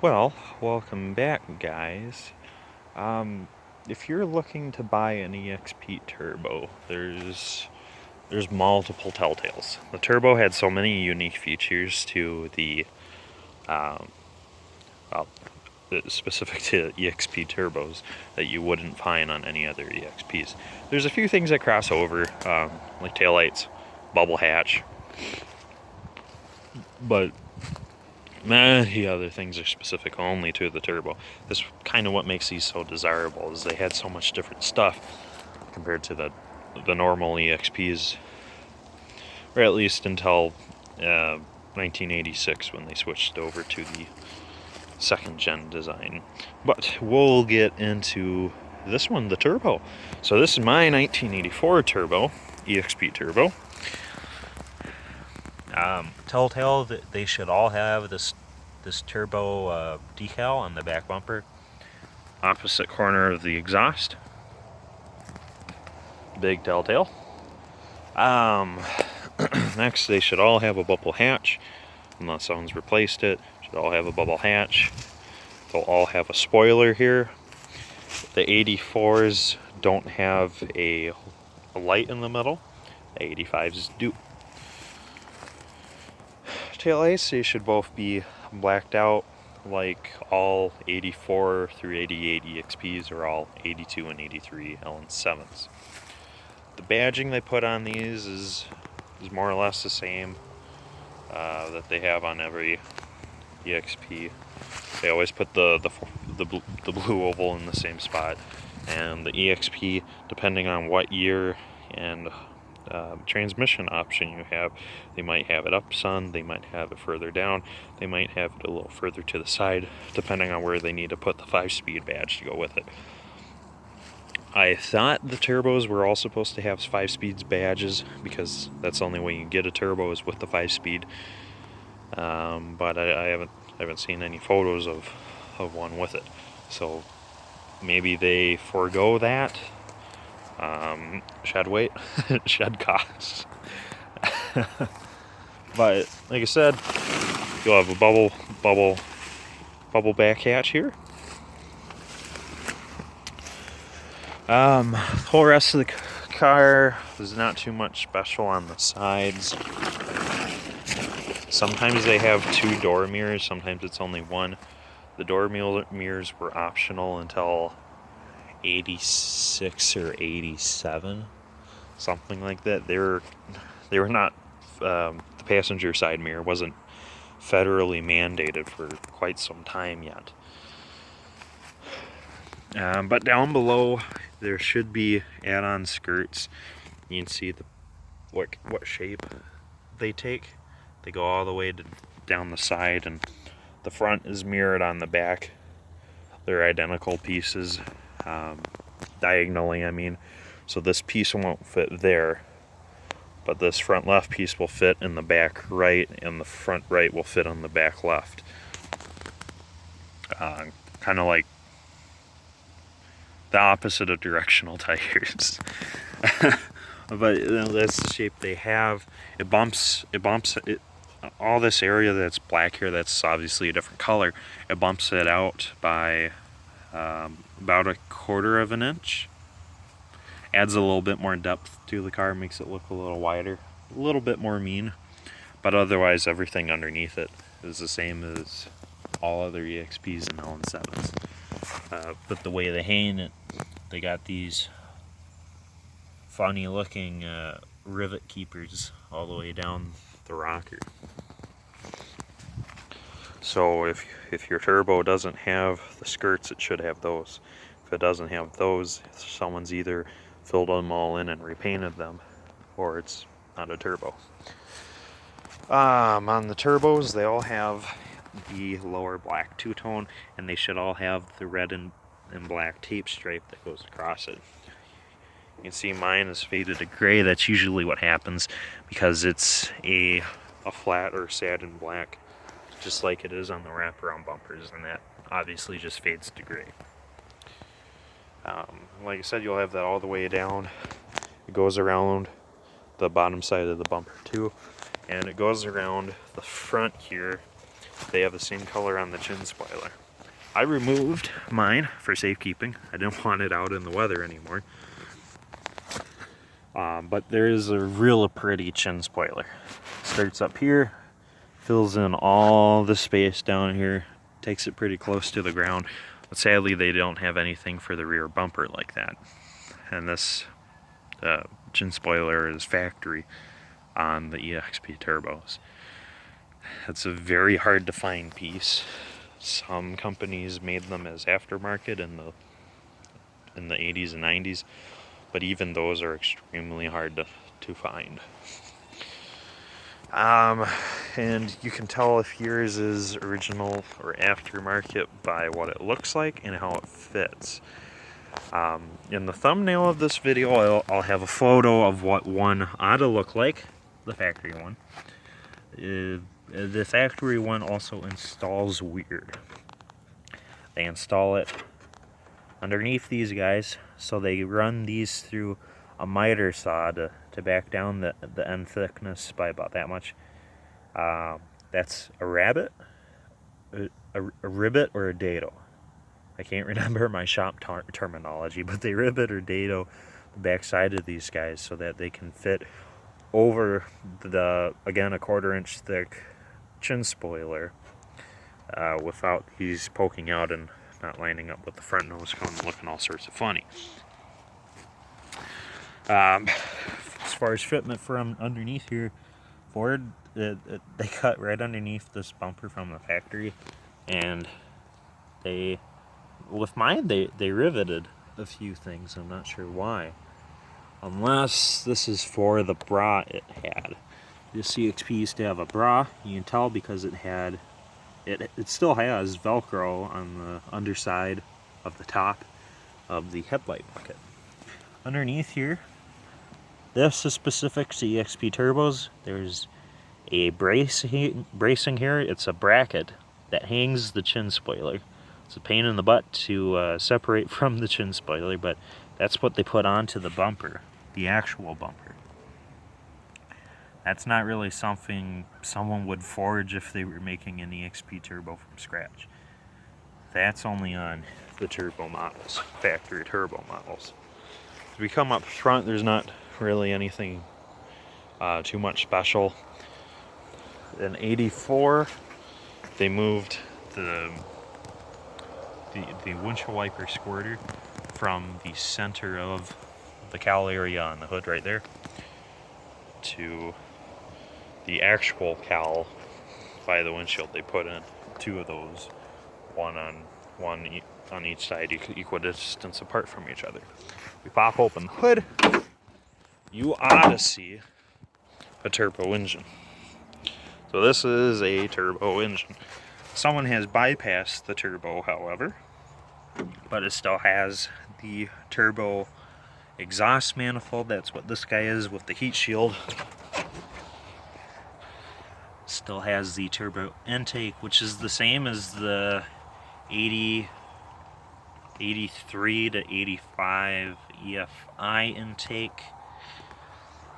Well, welcome back, guys. Um, if you're looking to buy an EXP Turbo, there's multiple telltales. The Turbo had so many unique features to the um, well, specific to EXP Turbos that you wouldn't find on any other EXPs. There's a few things that cross over, like taillights, bubble hatch, but many other things are specific only to the Turbo. This kind of what makes these so desirable is they had so much different stuff compared to the normal EXPs, or at least until 1986 when they switched over to the second gen design. But we'll get into this one, the Turbo. So this is my 1984 Turbo, EXP Turbo. Telltale that they should all have this turbo decal on the back bumper, opposite corner of the exhaust. Big telltale. Next, they should all have a bubble hatch, unless someone's replaced it. Should all have a bubble hatch. They'll all have a spoiler here. The 84s don't have a light in the middle. The 85s do. Taillights, they should both be blacked out, like all 84 through 88 EXPs are all 82 and 83 LN7s. The badging they put on these is more or less the same that they have on every EXP. They always put the blue oval in the same spot, and the EXP, depending on what year and transmission option you have, they might have it up sun, they might have it further down, they might have it a little further to the side, depending on where they need to put the 5-speed badge to go with it. I thought the turbos were all supposed to have 5-speeds badges because that's the only way you can get a turbo is with the 5-speed. But I haven't seen any photos of one with it. So maybe they forego that. Shed weight, shed costs. But like I said, you'll have a bubble back hatch here. The whole rest of the car is not too much special on the sides. Sometimes they have 2 door mirrors, sometimes it's only 1. The door mirrors were optional until 86 or 87, something like that. They were not, the passenger side mirror wasn't federally mandated for quite some time yet. But down below there should be add-on skirts. You can see what shape they take. They go all the way down the side, and the front is mirrored on the back. They're identical pieces, diagonally I mean. So this piece won't fit there, but this front left piece will fit in the back right, and the front right will fit on the back left. Kind of like the opposite of directional tires. But that's the shape they have. It bumps all this area that's black here, that's obviously a different color, it bumps it out by about 1/4 of an inch. Adds a little bit more depth to the car, makes it look a little wider, a little bit more mean, but otherwise everything underneath it is the same as all other EXPs and LN7s. But the way they hang it, they got these funny looking rivet keepers all the way down the rocker. So if your turbo doesn't have the skirts, it should have those. If it doesn't have those, someone's either filled them all in and repainted them, or it's not a turbo. On the turbos, they all have the lower black two-tone, and they should all have the red and black tape stripe that goes across it. You can see mine is faded to gray. That's usually what happens because it's a flat or satin black, just like it is on the wraparound bumpers, and that obviously just fades to gray. Like I said, you'll have that all the way down. It goes around the bottom side of the bumper too, and it goes around the front here they have the same color on the chin spoiler. I removed mine for safekeeping. I didn't want it out in the weather anymore. But there is a real pretty chin spoiler. Starts up here, fills in all the space down here, takes it pretty close to the ground. But sadly, they don't have anything for the rear bumper like that. And this chin spoiler is factory on the EXP Turbos. It's a very hard to find piece. Some companies made them as aftermarket in the 80s and 90s, but even those are extremely hard to find. And you can tell if yours is original or aftermarket by what it looks like and how it fits. In the thumbnail of this video, I'll have a photo of what one ought to look like, the factory one. The factory one also installs weird. They install it underneath these guys, so they run these through a miter saw to back down the end thickness by about that much. That's a rabbit, a ribbit, or a dado. I can't remember my shop terminology, but they ribbit or dado the backside of these guys so that they can fit over the, again, a 1/4 inch thick chin spoiler without these poking out and not lining up with the front nose cone and looking all sorts of funny. As far as fitment from underneath here, Ford, they cut right underneath this bumper from the factory, and with mine, they riveted a few things. I'm not sure why. Unless this is for the bra it had. This EXP used to have a bra. You can tell because it still has Velcro on the underside of the top of the headlight bucket. Underneath here, this is specific to EXP Turbos. There's a bracing here. It's a bracket that hangs the chin spoiler. It's a pain in the butt to separate from the chin spoiler, but that's what they put onto the bumper, the actual bumper. That's not really something someone would forge if they were making an EXP Turbo from scratch. That's only on the turbo models, factory turbo models. As we come up front, there's not really anything too much special. In '84, they moved the windshield wiper squirter from the center of the cowl area on the hood right there to the actual cowl by the windshield. They put in 2 of those, one on each side, equidistance apart from each other. We pop open the hood, you ought to see a turbo engine. So this is a turbo engine. Someone has bypassed the turbo, however, but it still has the turbo exhaust manifold. That's what this guy is with the heat shield. Still has the turbo intake, which is the same as the 83 to 85 EFI intake.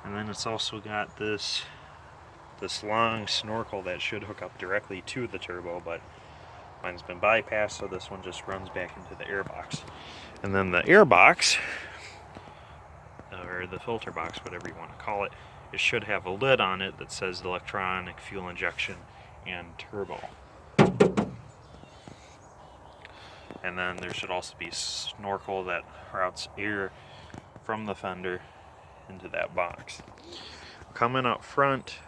And then it's also got this long snorkel that should hook up directly to the turbo, but mine's been bypassed, so this one just runs back into the air box. And then the air box, or the filter box, whatever you want to call it, it should have a lid on it that says electronic fuel injection and turbo. And then there should also be a snorkel that routes air from the fender into that box. Coming up front,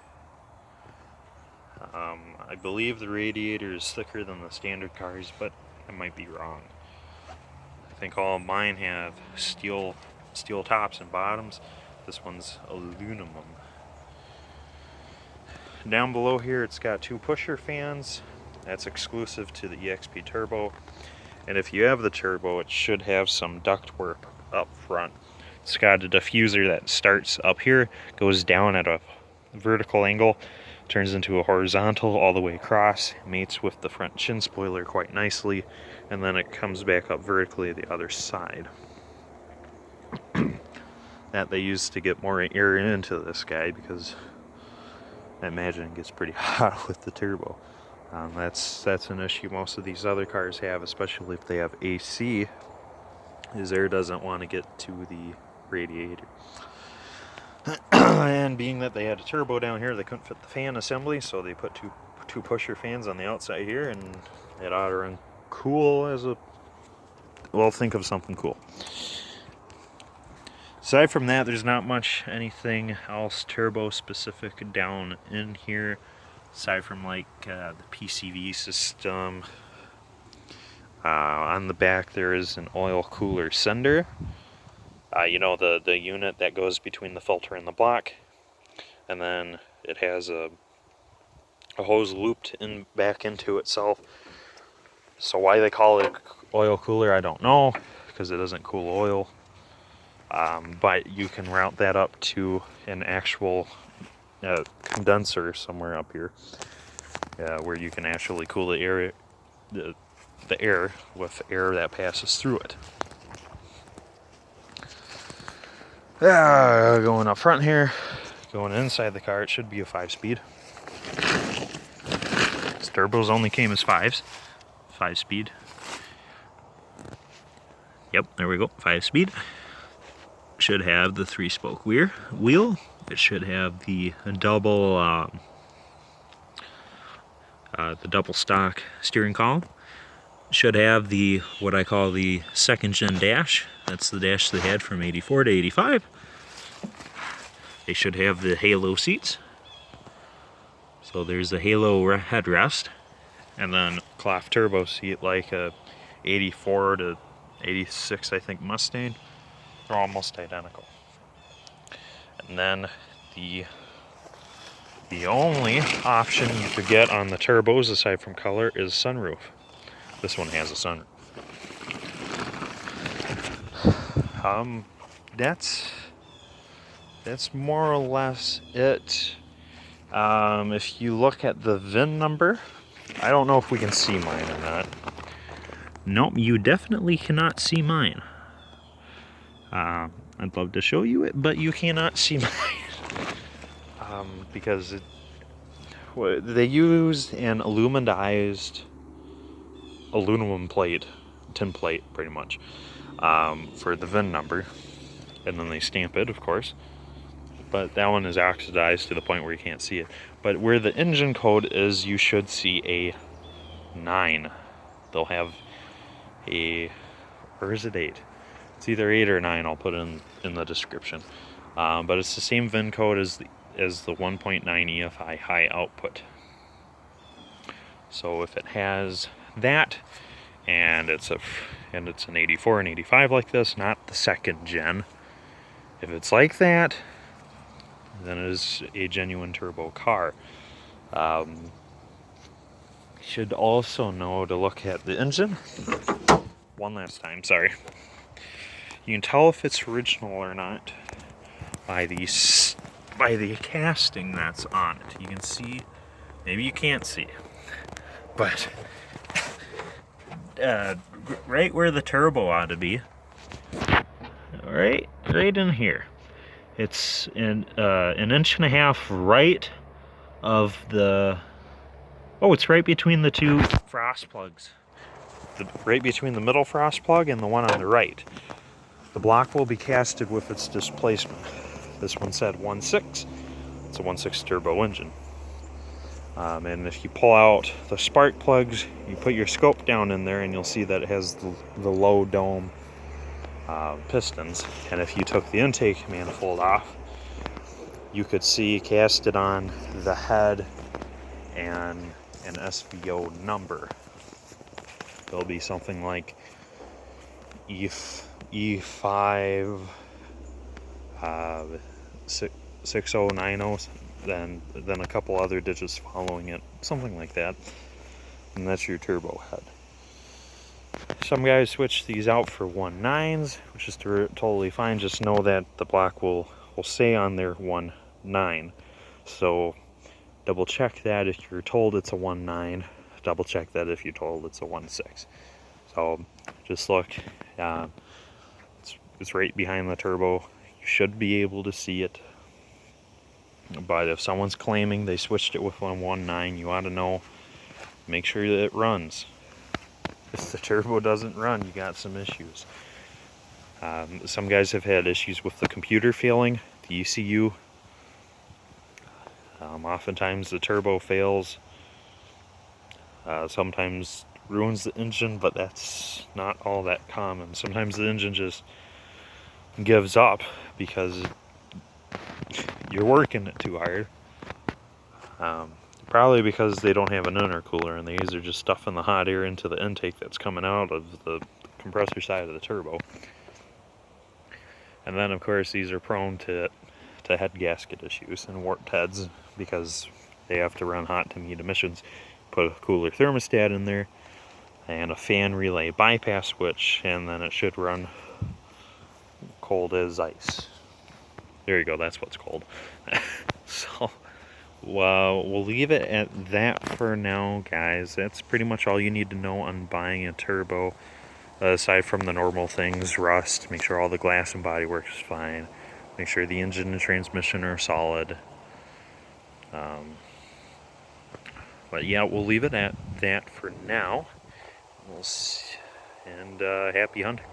I believe the radiator is thicker than the standard cars, but I might be wrong. I think all of mine have steel tops and bottoms. This one's aluminum. Down below here, it's got 2 pusher fans. That's exclusive to the EXP Turbo. And if you have the turbo, it should have some ductwork up front. It's got a diffuser that starts up here, goes down at a vertical angle, turns into a horizontal all the way across, mates with the front chin spoiler quite nicely, and then it comes back up vertically the other side. That they use to get more air into this guy, because I imagine it gets pretty hot with the turbo. That's an issue most of these other cars have, especially if they have AC, is air doesn't want to get to the radiator. And being that they had a turbo down here, they couldn't fit the fan assembly, so they put two pusher fans on the outside here, and it ought to run cool as a... well, think of something cool. Aside from that, there's not much anything else turbo specific down in here, aside from like the PCV system. On the back there is an oil cooler sender. You know, the unit that goes between the filter and the block. And then it has a hose looped back into itself. So why they call it oil cooler, I don't know, because it doesn't cool oil. But you can route that up to an actual condenser somewhere up here, where you can actually cool the air, the air with air that passes through it. Going up front here, going inside the car, it should be a 5-speed. This turbos only came as 5s, 5-speed. Yep, there we go, 5-speed. Should have the 3-spoke wheel. It should have the double stock steering column. Should have the what I call the 2nd gen dash. That's the dash they had from 84 to 85. They should have the halo seats. So there's a halo headrest, and then cloth turbo seat like a 84 to 86, I think, Mustang. They're almost identical. And then the only option you could get on the turbos aside from color is sunroof. This one has a sunroof. That's more or less it. If you look at the VIN number, I don't know if we can see mine or not. Nope, you definitely cannot see mine. I'd love to show you it, but you cannot see mine. Because they used an aluminized aluminum plate, tin plate pretty much, for the VIN number, and then they stamp it, of course, but that one is oxidized to the point where you can't see it. But where the engine code is, you should see a 9. They'll have a, or is it 8? It's either 8 or 9. I'll put it in the description, but it's the same VIN code as the 1.9 EFI high output. So if it has that, and it's an 84 and 85 like this, not the 2nd gen. If it's like that, then it is a genuine turbo car. Should also know to look at the engine. One last time, sorry. You can tell if it's original or not by the casting that's on it. You can see, maybe you can't see, but right where the turbo ought to be, right in here, it's an 1.5 inches right of the, it's right between the 2 frost plugs, right between the middle frost plug and the one on the right. The block will be casted with its displacement. This one said 1.6. It's a 1.6 turbo engine. And if you pull out the spark plugs, you put your scope down in there, and you'll see that it has the low dome pistons. And if you took the intake manifold off, you could see casted on the head and an SVO number. There'll be something like E5 6090, then a couple other digits following it, something like that, and that's your turbo head. Some guys switch these out for 1.9s, which is totally fine. Just know that the block will say on there 1.9, so double check that if you're told it's a 1.9. Double check that if you're told it's a 1.6. So just look, it's right behind the turbo. You should be able to see it. But if someone's claiming they switched it with 1.9, you ought to know make sure that it runs. If the turbo doesn't run, you got some issues. Some guys have had issues with the computer failing, the ECU. Oftentimes the turbo fails. Sometimes ruins the engine, but that's not all that common. Sometimes the engine just gives up because you're working it too hard. Probably because they don't have an intercooler, and these are just stuffing the hot air into the intake that's coming out of the compressor side of the turbo. And then of course these are prone to head gasket issues and warped heads because they have to run hot to meet emissions. Put a cooler thermostat in there and a fan relay bypass switch, and then it should run cold as ice. There you go, that's what's cold. So we'll leave it at that for now, guys. That's pretty much all you need to know on buying a turbo. Aside from the normal things, rust, make sure all the glass and bodywork is fine. Make sure the engine and transmission are solid. But yeah, we'll leave it at that for now. We'll see, and happy hunting.